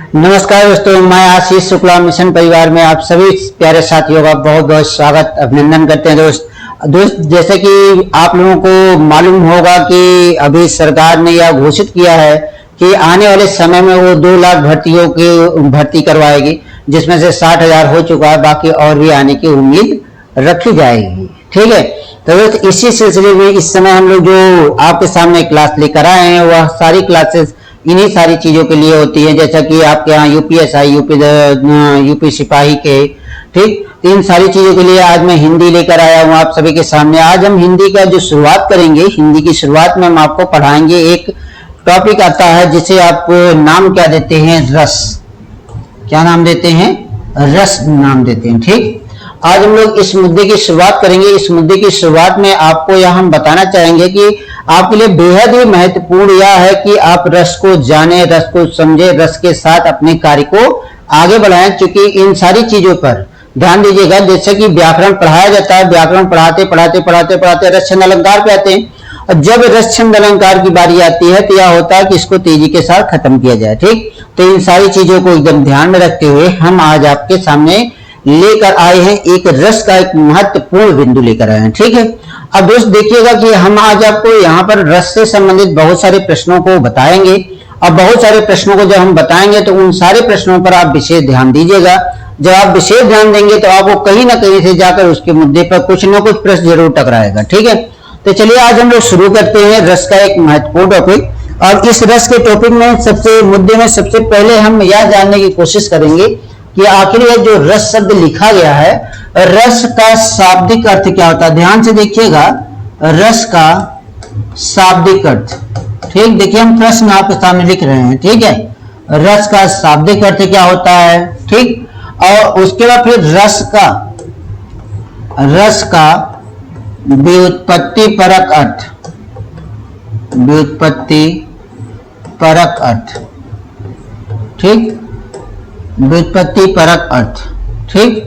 नमस्कार दोस्तों, मैं आशीष शुक्ला मिशन परिवार में आप सभी प्यारे साथियों का बहुत बहुत स्वागत अभिनंदन करते हैं। दोस्त जैसे कि आप लोगों को मालूम होगा कि अभी सरकार ने यह घोषित किया है कि आने वाले समय में वो 2 लाख भर्तियों की भर्ती करवाएगी, जिसमें से 60,000 हो चुका है, बाकी और भी आने की उम्मीद रखी जाएगी। ठीक है, तो दोस्त इसी सिलसिले में इस समय हम लोग जो आपके सामने क्लास लेकर आए हैं वह सारी क्लासेस इन्हीं सारी चीजों के लिए होती है, जैसा कि आपके यहाँ यूपीएसआई, यूपी सिपाही के, ठीक, इन सारी चीजों के लिए आज मैं हिंदी लेकर आया हूँ आप सभी के सामने। आज हम हिंदी का जो शुरुआत करेंगे, हिंदी की शुरुआत में हम आपको पढ़ाएंगे। एक टॉपिक आता है जिसे आप नाम क्या देते हैं, रस। क्या नाम देते हैं? रस नाम देते हैं। ठीक, आज हम लोग इस मुद्दे की शुरुआत करेंगे। इस मुद्दे की शुरुआत में आपको यह हम बताना चाहेंगे कि आपके लिए बेहद ही महत्वपूर्ण यह है कि आप रस को जाने, रस को समझे, रस के साथ अपने कार्य को आगे बढ़ाएं। क्योंकि इन सारी चीजों पर ध्यान दीजिएगा। जैसे कि व्याकरण पढ़ाया जाता है, व्याकरण पढ़ाते रस छंद अलंकार पे आते हैं, और जब रस छंद अलंकार की बारी आती है तो यह होता है कि इसको तेजी के साथ खत्म किया जाए। ठीक, तो इन सारी चीजों को एकदम ध्यान में रखते हुए हम आज आपके सामने लेकर आए हैं, एक रस का एक महत्वपूर्ण बिंदु लेकर आए हैं। ठीक है, अब दोस्त देखिएगा कि हम आज आपको यहाँ पर रस से संबंधित बहुत सारे प्रश्नों को बताएंगे। अब बहुत सारे प्रश्नों को जब हम बताएंगे तो उन सारे प्रश्नों पर आप विशेष ध्यान दीजिएगा। जब आप विशेष ध्यान देंगे तो आपको कहीं ना कहीं से जाकर उसके मुद्दे पर कुछ ना कुछ प्रश्न जरूर टकराएगा। ठीक है, तो चलिए आज हम लोग शुरू करते हैं रस का एक महत्वपूर्ण टॉपिक। और इस रस के टॉपिक में सबसे पहले हम यह जानने की कोशिश करेंगे कि आखिर यह जो रस शब्द लिखा गया है, रस का शाब्दिक अर्थ क्या होता है। ध्यान से देखिएगा, रस का शाब्दिक अर्थ। ठीक, देखिए हम प्रश्न आपके सामने लिख रहे हैं। ठीक है, रस का शाब्दिक अर्थ क्या होता है। ठीक, और उसके बाद फिर रस का व्युत्पत्ति परक अर्थ, व्युत्पत्ति परक अर्थ। ठीक, व्युत्पत्ति परक अर्थ। ठीक,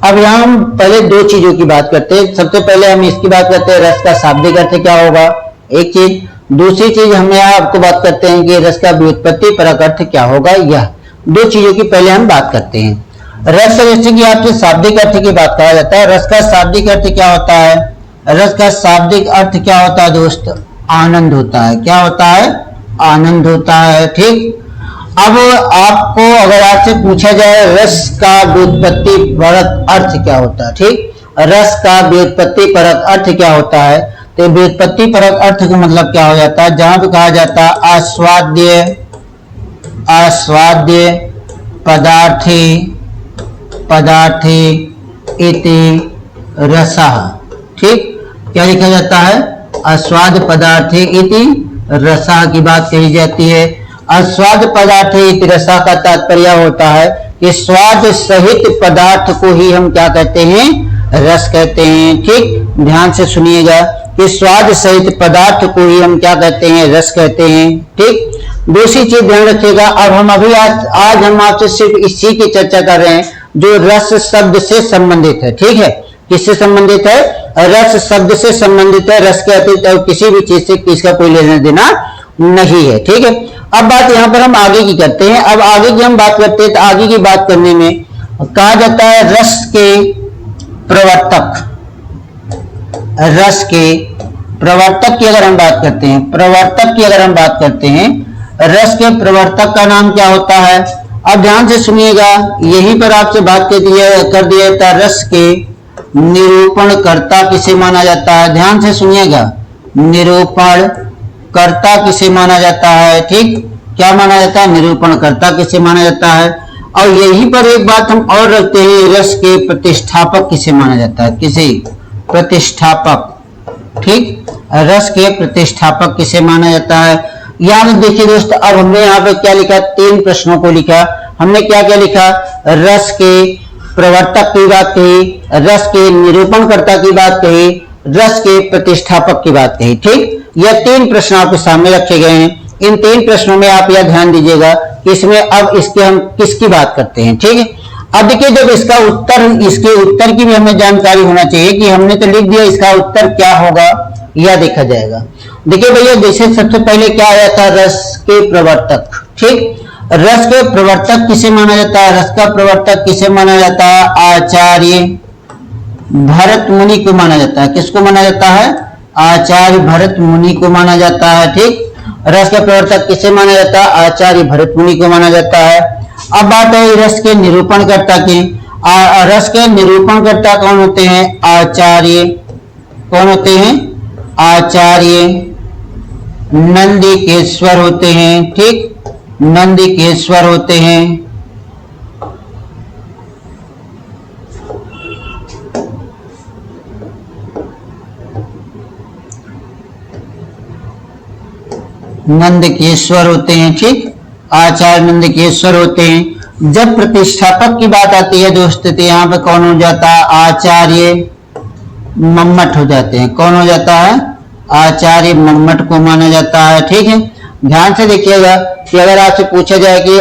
अब यहां हम पहले 2 चीजों की बात करते हैं। सबसे पहले हम इसकी बात करते हैं रस का शाब्दिक अर्थ क्या होगा, एक चीज। दूसरी चीज हम यहाँ आपको बात करते हैं कि रस का व्युत्पत्ति परक अर्थ क्या होगा। यह 2 चीजों की पहले हम बात करते हैं। रस जैसे कि आपसे शाब्दिक अर्थ की बात कहा जाता है, रस का शाब्दिक अर्थ क्या होता है। रस का शाब्दिक अर्थ क्या होता है दोस्त? आनंद होता है। क्या होता है? आनंद होता है। ठीक, अब आपको अगर आपसे पूछा जाए रस का व्युत्पत्ति परक अर्थ क्या होता है, ठीक, रस का व्युत्पत्ति परक अर्थ क्या होता है, तो व्युत्पत्ति परक अर्थ का मतलब क्या हो जाता है, जहां पे कहा जाता है आस्वाद्य पदार्थी इति रसः। ठीक, क्या लिखा जाता है? आस्वाद पदार्थी इति रसः की बात कही जाती है। आस्वाद पदार्थ इति रसः का तात्पर्य होता है कि स्वाद सहित पदार्थ को ही हम क्या कहते हैं? रस कहते हैं। ठीक, ध्यान से सुनिएगा कि स्वाद सहित पदार्थ को ही हम क्या कहते हैं? रस कहते हैं। ठीक, दूसरी चीज ध्यान रखिएगा। अब हम अभी आज हम आपसे सिर्फ इसी की चर्चा कर रहे हैं जो रस शब्द से संबंधित है। ठीक है, किससे संबंधित है? रस शब्द से संबंधित है। रस के अतिरिक्त और किसी भी चीज से इसका कोई लेना देना नहीं है। ठीक है, अब बात यहाँ पर हम आगे की करते हैं। अब आगे की हम बात करते हैं तो आगे की बात करने में कहा जाता है रस के प्रवर्तक। रस के प्रवर्तक की अगर हम बात करते हैं, रस के प्रवर्तक का नाम क्या होता है। अब ध्यान से सुनिएगा, यहीं पर आपसे बात कर दिया जाता है रस के निरूपण कर्ता किसे माना जाता है। ध्यान से सुनिएगा, निरूपण कर्ता किसे माना जाता है। ठीक, क्या माना जाता है? निरूपण कर्ता किसे माना जाता है। और यहीं पर एक बात हम और रखते हैं, रस के प्रतिष्ठापक किसे माना जाता है। किसे? प्रतिष्ठापक। ठीक, रस के प्रतिष्ठापक किसे माना जाता है। यहाँ देखिए दोस्त, अब हमने यहाँ पे क्या लिखा? 3 प्रश्नों को लिखा। हमने क्या क्या लिखा? रस के प्रवर्तक की बात कही, रस के निरूपणकर्ता की बात कही, रस के प्रतिष्ठापक की बात कही। ठीक, यह 3 प्रश्न आपके सामने रखे गए हैं। इन 3 प्रश्नों में आप यह ध्यान दीजिएगा कि इसमें अब इसके हम किसकी बात करते हैं। ठीक है, अब देखिए जब इसके उत्तर की भी हमें जानकारी होना चाहिए कि हमने तो लिख दिया, इसका उत्तर क्या होगा यह देखा जाएगा। देखिए भैया, जैसे सबसे पहले क्या आया था? रस के प्रवर्तक। ठीक, रस के प्रवर्तक किसे माना जाता है? रस का प्रवर्तक किसे माना जाता है? आचार्य भरत मुनि को माना जाता है। किसको माना जाता है? आचार्य भरत मुनि को माना जाता है। ठीक, रस के प्रवर्तक किसे माना जाता है? आचार्य भरत मुनि को माना जाता है। अब बात है रस के निरूपणकर्ता की। रस के निरूपणकर्ता कौन होते हैं? आचार्य। कौन होते हैं? आचार्य नंदिकेश्वर होते हैं। ठीक, नंदिकेश्वर होते हैं। नंदकेश्वर होते हैं। ठीक, आचार्य नंदकेश्वर होते हैं। जब प्रतिष्ठापक की बात आती है दोस्तों तो यहाँ पे कौन हो जाता है? आचार्य मम्मट हो जाते हैं। कौन हो जाता है? आचार्य मम्मट को माना जाता है। ठीक है, ध्यान से देखिएगा कि अगर आपसे पूछा जाए कि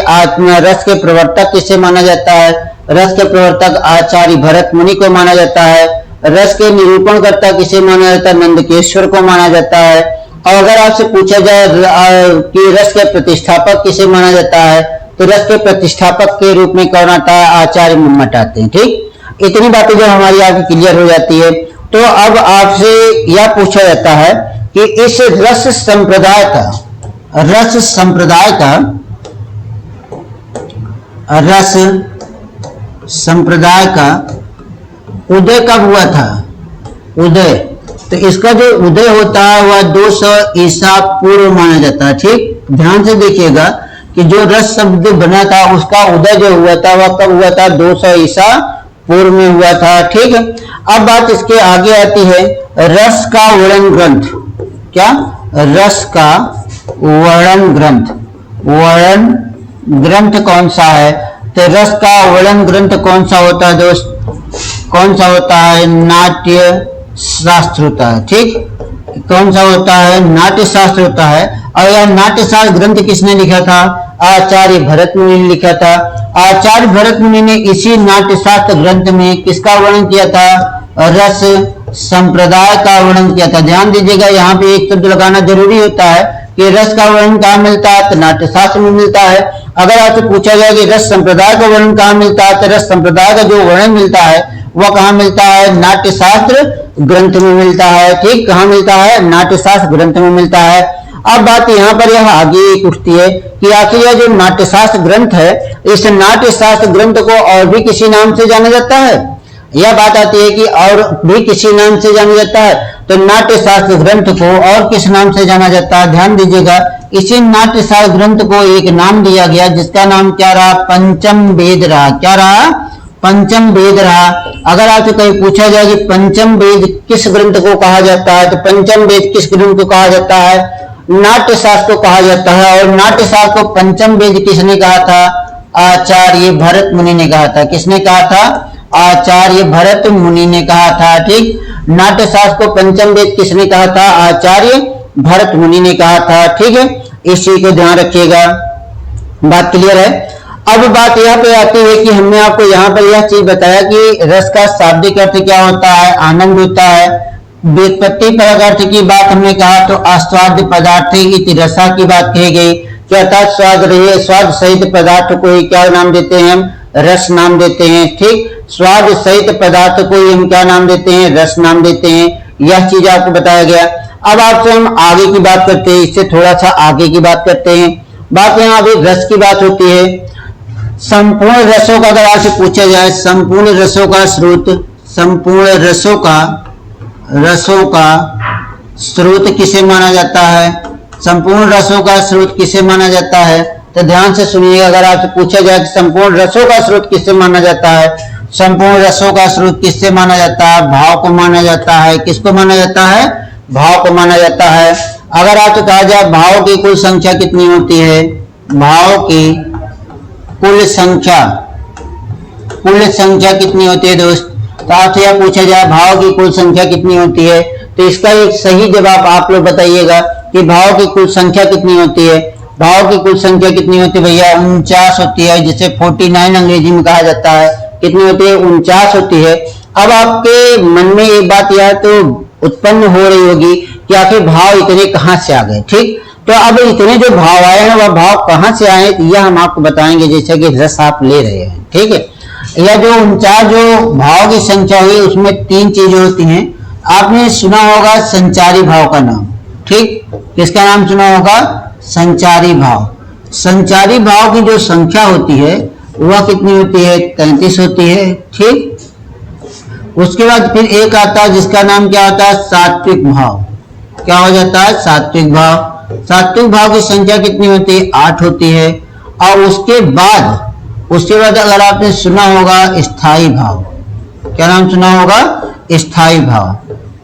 रस के प्रवर्तक किसे माना जाता है? रस के प्रवर्तक आचार्य भरत मुनि को माना जाता है। रस के निरूपणकर्ता किसे माना जाता है? नंदकेश्वर को माना जाता है। और अगर आपसे पूछा जाए कि रस के प्रतिष्ठापक किसे माना जाता है तो रस के प्रतिष्ठापक के रूप में कौन आता है? आचार्य मम्मट आते हैं। ठीक, इतनी बातें जब हमारी आपकी क्लियर हो जाती है तो अब आपसे यह पूछा जाता है कि इस रस संप्रदाय का रस संप्रदाय का उदय कब हुआ था? उदय, तो इसका जो उदय होता है वह 200 ईसा पूर्व माना जाता है। ठीक, ध्यान से देखिएगा कि जो रस शब्द बना था उसका उदय जो हुआ था वह कब हुआ था? 200 ईसा पूर्व में हुआ था। ठीक है, अब बात इसके आगे आती है रस का वर्णन ग्रंथ। क्या? रस का वर्णन ग्रंथ। वर्णन ग्रंथ कौन सा है? तो रस का वर्णन ग्रंथ कौन सा होता है दोस्त? कौन सा होता है? नाट्य शास्त्र होता है। ठीक, कौन सा होता है? नाट्य शास्त्र होता है। और यह नाट्य शास्त्र ग्रंथ किसने लिखा था? आचार्य भरत मुनि ने लिखा था। आचार्य भरत मुनि ने इसी नाट्य शास्त्र ग्रंथ में किसका वर्णन किया था? रस संप्रदाय का वर्णन किया था। ध्यान दीजिएगा, यहाँ पे एक शब्द लगाना जरूरी होता है कि रस का वर्णन कहाँ मिलता है? तो नाट्य शास्त्र में मिलता है। अगर आपसे पूछा जाए कि रस संप्रदाय का वर्णन कहाँ मिलता है तो रस संप्रदाय का जो वर्णन मिलता है वह कहाँ मिलता है? नाट्य शास्त्र ग्रंथ में मिलता है। ठीक, कहाँ मिलता है? नाट्य शास्त्र ग्रंथ में मिलता है। अब बात यहाँ पर यह आगे उठती है कि आखिर यह जो नाट्य शास्त्र ग्रंथ है इस नाट्य शास्त्र ग्रंथ को और भी किसी नाम से जाना जाता है? यह बात आती है कि और भी किसी नाम से जाना जाता है, तो नाट्य शास्त्र ग्रंथ को और किस नाम से जाना जाता है? ध्यान दीजिएगा, इसी नाट्य शास्त्र ग्रंथ को एक नाम दिया गया जिसका नाम क्या रहा? पंचम वेद रहा। क्या रहा? पंचम वेद रहा। अगर आपसे कहीं पूछा जाए कि पंचम वेद किस ग्रंथ को कहा जाता है तो पंचम वेद किस ग्रंथ को कहा जाता है? नाट्य शास्त्र को कहा जाता है। और नाट्य शास्त्र को पंचम वेद किसने कहा था? आचार्य भरत मुनि ने कहा था। किसने कहा था? आचार्य भरत मुनि ने कहा था। ठीक, नाट्य शास्त्र को पंचम वेद किसने कहा था? आचार्य भरत मुनि ने कहा था। ठीक है, इस चीज को ध्यान रखिएगा। बात क्लियर है? अब बात यहाँ पे आती है कि हमने आपको यहाँ पर यह चीज बताया कि रस का शाब्दिक अर्थ क्या होता है? आनंद होता है। व्युत्पत्ति परक अर्थ की बात हमने कहा तो आस्वाद्य पदार्थ इति रसा की बात कही गई कि अर्थात स्वाद सहित पदार्थ को ही क्या नाम देते हैं? हम रस नाम देते हैं। ठीक, स्वाद सहित पदार्थ को ही हम क्या नाम देते हैं? रस नाम देते हैं। यह चीज आपको बताया गया। अब आपसे हम आगे की बात करते हैं, इससे थोड़ा सा आगे की बात करते हैं। बात यहाँ अभी रस की बात होती है। संपूर्ण रसों का अगर आपसे पूछा जाए संपूर्ण रसों का स्रोत, संपूर्ण रसों का स्रोत किसे माना जाता है? संपूर्ण रसों का स्रोत किसे माना जाता है? तो ध्यान से सुनिएगा, अगर आपसे पूछा जाए कि संपूर्ण रसों का स्रोत किससे माना जाता है? संपूर्ण रसों का स्रोत किससे माना जाता है? भाव को माना जाता है। किसको माना जाता है? भाव को माना जाता है। अगर आपसे कहा जाए भाव की कुल संख्या कितनी होती है? भाव की कुल संख्या कितनी होती है दोस्त? तो आपसे यह पूछा जाए भाव की कुल संख्या कितनी होती है तो इसका एक सही जवाब आप लोग बताइएगा कि भाव की कुल संख्या कितनी होती है। भाव की कुल संख्या कितनी होती है भैया? 49 होती है, जिसे 49 अंग्रेजी में कहा जाता है। कितनी होती है? 49 होती है। अब आपके मन में एक बात यह तो उत्पन्न हो रही होगी कि आखिर भाव इतने कहां से आ गए। ठीक, तो अब इतने जो भाव आए हैं वह भाव कहाँ से आए यह हम आपको बताएंगे, जैसे कि रस आप ले रहे हैं, ठीक है। यह जो 49 जो भाव की संख्या हुई उसमें 3 चीजें होती हैं। आपने सुना होगा संचारी भाव का नाम, ठीक, किसका नाम सुना होगा? संचारी भाव। संचारी भाव की जो संख्या होती है वह कितनी होती है? 33 होती है, ठीक। उसके बाद फिर एक आता है जिसका नाम क्या होता है? सात्विक भाव। क्या हो जाता है? सात्विक भाव। सात्विक भाव की संख्या कितनी होती है? 8 होती है। और उसके बाद अगर आपने सुना होगा स्थायी भाव, क्या नाम सुना होगा? स्थायी भाव।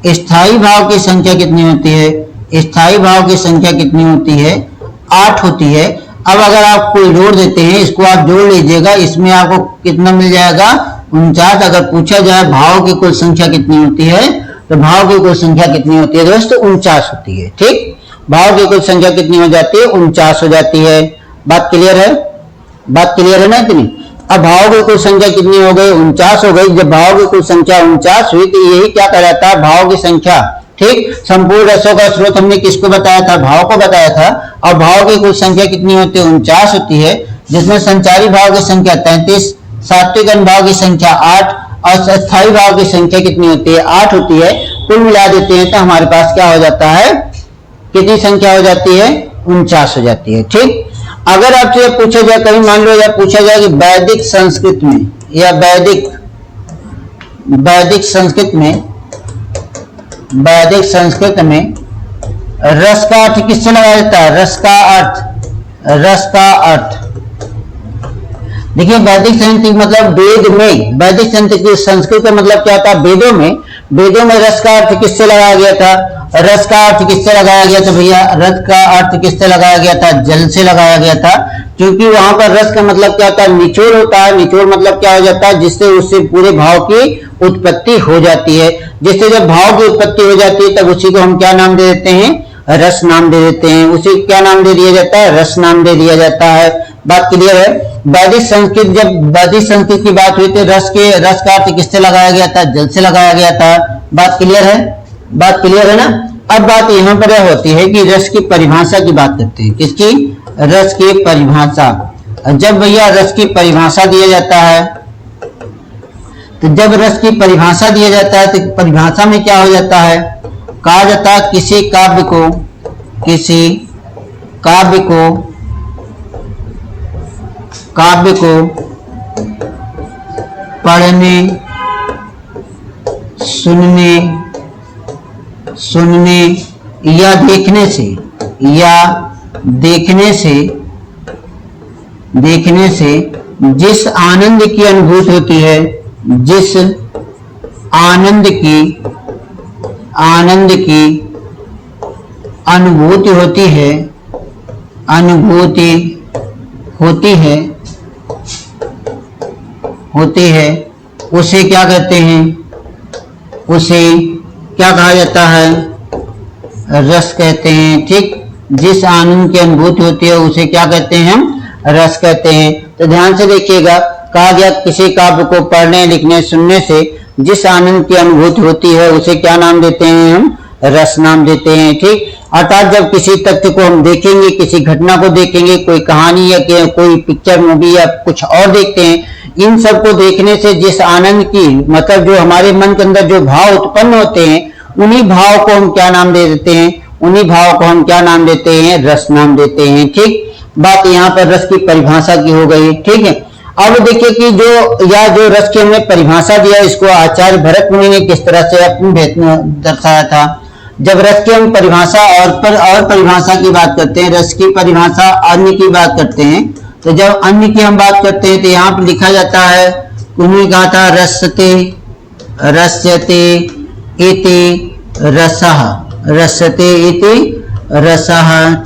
स्थायी भाव की संख्या कितनी होती है? स्थायी भाव की संख्या कितनी होती है? 8 होती है। अब अगर आप कोई जोड़ देते हैं, इसको आप जोड़ लीजिएगा, इसमें आपको कितना मिल जाएगा? 49। अगर पूछा जाए भाव की कुल संख्या कितनी होती है, तो भाव की कुल संख्या कितनी होती है दोस्तों? 49 होती है, ठीक। भाव की कुल संख्या कितनी हो जाती है? 49 हो जाती है। बात क्लियर है? बात क्लियर है ना इतनी? अब भाव की कुल संख्या कितनी हो गई? 49 हो गई। जब भाव की कुल संख्या 49 हुई तो यही क्या कहलाता है? भाव की संख्या, ठीक। संपूर्ण रसों का स्रोत हमने किसको बताया था? भाव को बताया था। और भाव की कुल संख्या कितनी होती है? 49 होती है, जिसमें संचारी भाव की संख्या 33, सात्विक अनुभाव की संख्या 8 और स्थायी भाव की संख्या कितनी होती है? 8 होती है। कुल मिला देते हैं तो हमारे पास क्या हो जाता है? कितनी संख्या हो जाती है? 49 हो जाती है, ठीक। अगर आपसे पूछा जाए, कहीं मान लो या पूछा जाए कि वैदिक संस्कृत में या वैदिक संस्कृत में रस का अर्थ किससे लगाया जाता है? रस का अर्थ देखिए, वैदिक संस्कृत मतलब वेद में, वैदिक संस्कृत का मतलब क्या था? वेदों में रस का अर्थ किससे लगाया गया था? रस का अर्थ किससे लगाया गया था भैया? रस का अर्थ किससे लगाया गया था? जल से लगाया गया था, क्योंकि वहां पर रस का मतलब क्या होता है? निचोड़ होता है। निचोड़ मतलब क्या हो जाता है? जिससे उससे पूरे भाव की उत्पत्ति हो जाती है। जिससे जब भाव की उत्पत्ति हो जाती है तब उसी को हम क्या नाम दे देते हैं? रस नाम दे देते हैं। उसे क्या नाम दे दिया जाता है? रस नाम दे दिया जाता है। बात क्लियर है? वैदिक संस्कृत, जब वैदिक संस्कृत की बात हुई तो रस का अर्थ किससे लगाया गया था? जल से लगाया गया था। बात क्लियर है? बात क्लियर है ना? अब बात यहाँ पर यह होती है कि रस की परिभाषा की बात करते हैं। किसकी? रस की परिभाषा। जब भैया रस की परिभाषा दिया जाता है, तो जब रस की परिभाषा दिया जाता है तो परिभाषा में क्या हो जाता है? कहा जाता है किसी काव्य को पढ़ने, सुनने या देखने से जिस आनंद की अनुभूति होती है, जिस आनंद की अनुभूति होती है, उसे क्या कहते हैं? उसे क्या कहा जाता है? रस कहते हैं, ठीक। जिस आनंद की अनुभूति होती है उसे क्या कहते हैं? हम रस कहते हैं। तो ध्यान से देखिएगा, कहा गया किसी काव्य को पढ़ने, लिखने, सुनने से जिस आनंद की अनुभूति होती है उसे क्या नाम देते हैं? हम रस नाम देते हैं, ठीक। अर्थात जब किसी तथ्य को हम देखेंगे, किसी घटना को देखेंगे, कोई कहानी या कोई पिक्चर, मूवी या कुछ और देखते हैं, इन सब को देखने से जिस आनंद की, मतलब जो हमारे मन के अंदर जो भाव उत्पन्न होते हैं, उन्हीं भाव को हम क्या नाम दे देते हैं? उन्हीं भाव को हम क्या नाम देते हैं? रस नाम देते हैं, ठीक। बात यहाँ पर रस की परिभाषा की हो गई, ठीक है। अब देखिए कि जो रस की हमने परिभाषा दिया, इसको आचार्य भरत मुनि ने किस तरह से अपने दर्शाया था। जब रस की हम परिभाषा और परिभाषा की बात करते हैं, रस की परिभाषा अन्य की बात करते हैं, तो जब अन्य की हम बात करते हैं तो यहाँ पर लिखा जाता है, उन्होंने कहा था रस्यते इति रसः,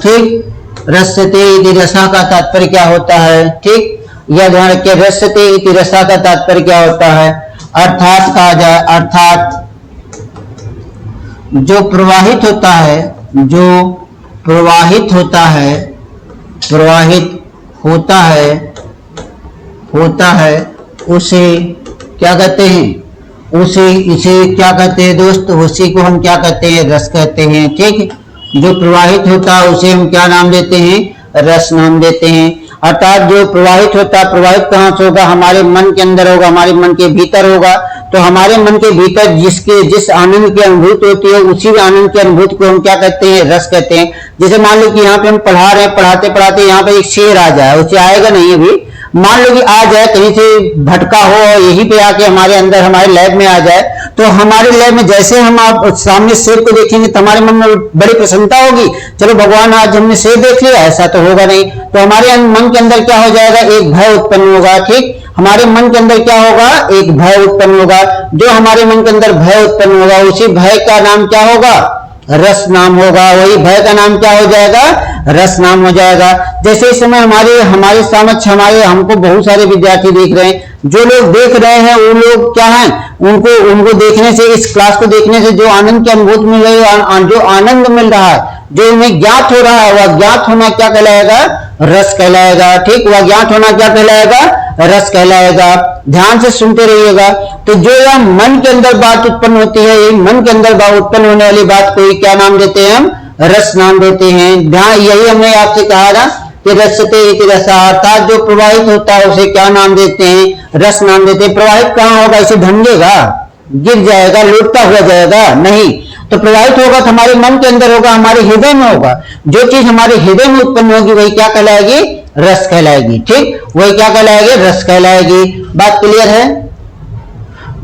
ठीक। रस्यते इति रसः का तात्पर्य क्या होता है, ठीक। यह ध्यान रखिए, रस्यते इति रसः का तात्पर्य क्या होता है? अर्थात कहा जाए, अर्थात जो प्रवाहित होता है उसे क्या कहते हैं? इसे क्या कहते हैं दोस्त? उसी को हम क्या कहते हैं? रस कहते हैं, ठीक। जो प्रवाहित होता है उसे हम क्या नाम देते हैं? रस नाम देते हैं। अर्थात जो प्रवाहित होता है, प्रवाहित कहाँ से होगा? हमारे मन के अंदर होगा, हमारे मन के भीतर होगा। तो हमारे मन के भीतर जिस आनंद की अनुभूति होती है, उसी आनंद की अनुभूति को हम क्या कहते हैं? रस कहते हैं। जैसे मान लो कि यहाँ पे हम पढ़ा रहे हैं, पढ़ाते पढ़ाते यहाँ पे एक शेर आ जाए, उसे आएगा नहीं अभी, मान लो कि आ जाए, कहीं से भटका हो और यहीं पे आके हमारे अंदर हमारे लैब में आ जाए, तो हमारे लैब में जैसे हम आप सामने शेर को देखेंगे तो हमारे मन में बड़ी प्रसन्नता होगी, चलो भगवान आज हमने शेर देख लिया। ऐसा तो होगा नहीं। तो हमारे मन के अंदर क्या हो जाएगा? एक भय उत्पन्न होगा। ठीक, हमारे मन के अंदर क्या होगा? एक भय उत्पन्न होगा। जो हमारे मन के अंदर भय उत्पन्न होगा, उसी भय का नाम क्या होगा? रस नाम होगा। वही भय का नाम क्या हो जाएगा? रस नाम हो जाएगा। जैसे इस समय हमारे समक्ष हमको बहुत सारे विद्यार्थी देख रहे हैं। जो लोग देख रहे हैं वो लोग क्या हैं? उनको देखने से, इस क्लास को देखने से जो आनंद की अनुभूति मिल रही है, जो आनंद मिल रहा है, जो उन्हें ज्ञात हो रहा है, वह ज्ञात होना क्या कहलाएगा? रस कहलाएगा। ठीक, वह ज्ञात होना क्या कहलाएगा? रस कहलाएगा। ध्यान से सुनते रहिएगा। तो जो यह मन के अंदर बात उत्पन्न होती है, ये मन के अंदर बात उत्पन्न होने वाली बात को क्या नाम देते हैं? हम रस नाम देते हैं। ध्यान, यही हमने आपसे कहा ना कि रसते इति रसा, अर्थात जो प्रवाहित होता है उसे क्या नाम देते हैं? रस नाम देते हैं। प्रवाहित कहाँ होगा? इसे ढंगेगा, गिर जाएगा, लुटता हुआ जाएगा? नहीं। तो प्रवाहित होगा तो हमारे मन के अंदर होगा, हमारे हृदय में होगा। जो चीज हमारे हृदय में उत्पन्न होगी वही क्या कहलाएगी? रस कहलाएगी। ठीक, वही क्या कहलाएगी? रस कहलाएगी। बात क्लियर है?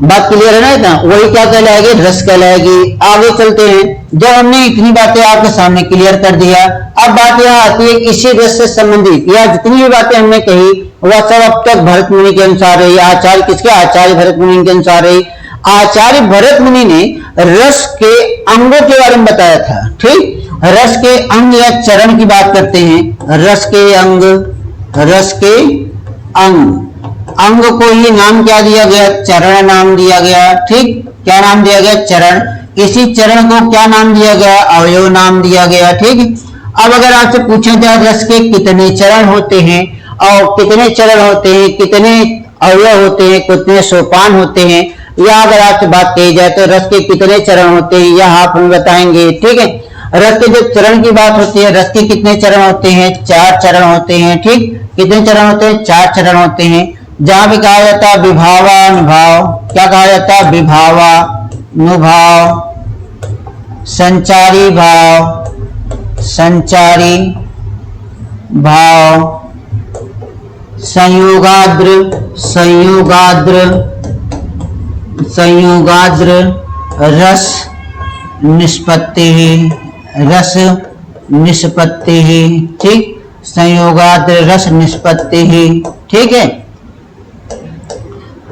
बात क्लियर है ना? इतना वही क्या कहलाएगी? रस कहलाएगी। आगे चलते हैं। जब हमने इतनी बातें आपके सामने क्लियर कर दिया, अब बात यह आती है इसी रस से संबंधित या जितनी भी बातें हमने कही वह सब अब तक भरत मुनि के अनुसार रही। आचार्य किसके? आचार्य भरत मुनि के अनुसार रही। आचार्य भरत मुनि ने रस के अंगों के बारे में बताया था। ठीक, रस के अंग या चरण की बात करते हैं। रस के अंग, रस के अंग को ही नाम क्या दिया गया? चरण नाम दिया गया। ठीक, क्या नाम दिया गया? चरण। इसी चरण को क्या नाम दिया गया? अवयव नाम दिया गया। ठीक, अब अगर आपसे पूछा जाए रस के कितने चरण होते हैं और कितने चरण होते हैं, कितने अवयव होते हैं, कितने सोपान होते हैं, या अगर आपसे बात कही जाए तो रस के कितने चरण होते हैं, यह आप हमें बताएंगे। ठीक है, रस के जब चरण की बात होती है, रस के कितने चरण होते हैं? 4 चरण होते हैं। ठीक, कितने चरण होते हैं? 4 चरण होते हैं। जहां भी कहा जाता है विभावानुभाव, क्या कहा जाता है? विभावानुभाव, संचारी भाव, संचारी भाव, संयोगाद्र, संयोगाद्र, रस निष्पत्ति, रस निष्पत्ति। ठीक, संयोगाद्र रस निष्पत्ति। ठीक है,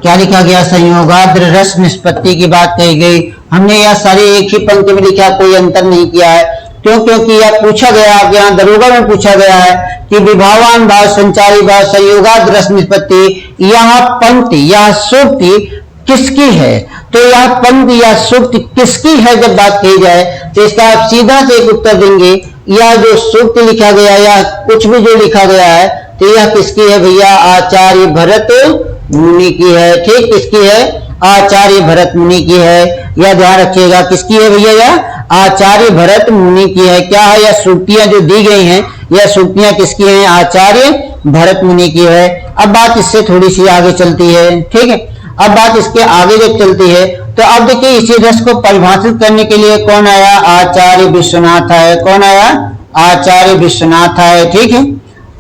क्या लिखा गया? संयोगाद्र रस निष्पत्ति की बात कही गई। हमने यह सारे एक ही पंक्ति में लिखा, कोई अंतर नहीं किया है। क्यों? क्योंकि यह पूछा गया, आप यहाँ दरोगा में पूछा गया है कि विभावान भाव, संचारी भाव, संयोगाद्र रस निष्पत्ति, यह पंक्ति, यह सूक्ति किसकी है? तो यह पंक्ति या सूक्ति किसकी है जब बात की जाए तो इसका आप सीधा से एक उत्तर देंगे। यह जो सूक्ति लिखा गया या कुछ भी जो लिखा गया है तो यह किसकी है भैया? आचार्य भरत मुनि की है। ठीक, किसकी है? आचार्य भरत मुनि की है। यह ध्यान रखिएगा, किसकी है भैया? यह आचार्य भरत मुनि की है। क्या है? यह सूक्तियां जो दी गई हैं, यह सूक्तियां किसकी हैं? आचार्य भरत मुनि की है। अब बात इससे थोड़ी सी आगे चलती है। ठीक है, अब बात इसके आगे जब चलती है तो अब देखिए इसी रस को परिभाषित करने के लिए कौन आया? आचार्य विश्वनाथ आए। कौन आया? आचार्य विश्वनाथ आए। ठीक है,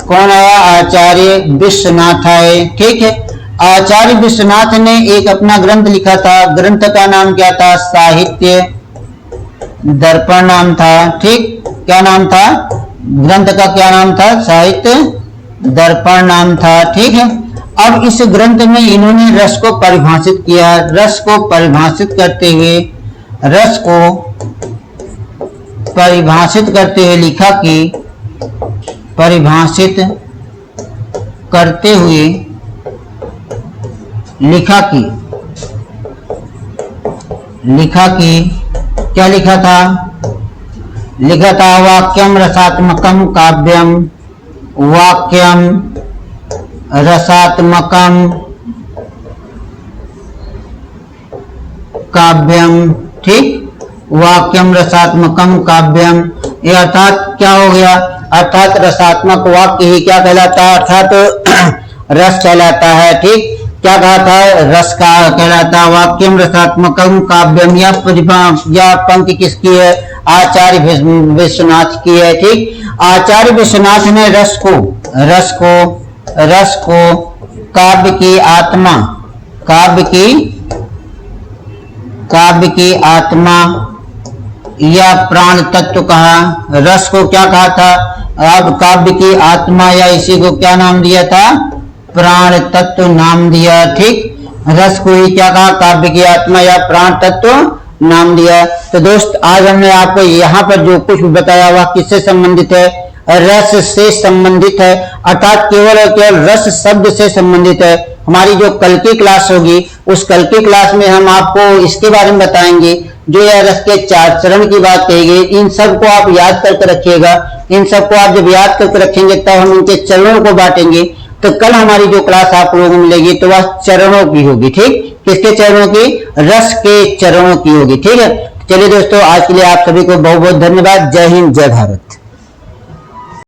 कौन आया? आचार्य विश्वनाथ आए। ठीक है, आचार्य विश्वनाथ ने एक अपना ग्रंथ लिखा था। ग्रंथ का नाम क्या था? साहित्य दर्पण नाम था। ठीक, क्या नाम था? ग्रंथ का क्या नाम था? साहित्य दर्पण नाम था। ठीक है, अब इस ग्रंथ में इन्होंने रस को परिभाषित किया। रस को परिभाषित करते हुए, रस को परिभाषित करते हुए लिखा कि परिभाषित करते हुए लिखा कि क्या लिखा था? लिखा था वाक्यम रसात्मकम काव्यम, वाक्यम रसात्मकम काव्यम। ठीक, वाक्यम रसात्मकम काव्यम। ये अर्थात क्या हो गया, अर्थात रसात्मक वाक्य ही क्या कहलाता है, अर्थात रस कहलाता है। ठीक, क्या कहा था, रस का कहलाता। वाक्यम रसात्मकम काव्यम, यह पंक्ति किसकी है, आचार्य विश्वनाथ की है। ठीक, आचार्य विश्वनाथ ने रस को काव्य की आत्मा, काव्य की आत्मा या प्राण तत्व कहा। रस को क्या कहा था, अब काव्य की आत्मा या इसी को क्या नाम दिया था, प्राण तत्व नाम दिया। ठीक, रस को ही क्या कहा, काव्य की आत्मा या प्राण तत्व नाम दिया। तो दोस्त आज हमने आपको यहाँ पर जो कुछ बताया वह किससे संबंधित है, रस से संबंधित है, अर्थात केवल और केवल रस शब्द से संबंधित है। हमारी जो कल की क्लास होगी उस कल की क्लास में हम आपको इसके बारे में बताएंगे, जो यह रस के 4 चरण की बात कही गई। इन सबको आप याद करके रखिएगा। इन सबको आप जब याद करके रखेंगे तब हम इनके चरणों को बांटेंगे। तो कल हमारी जो क्लास आप लोगों को मिलेगी तो वह चरणों की होगी। ठीक, किसके चरणों की, रस के चरणों की होगी। ठीक है, चलिए दोस्तों आज के लिए आप सभी को बहुत बहुत धन्यवाद। जय हिंद, जय भारत।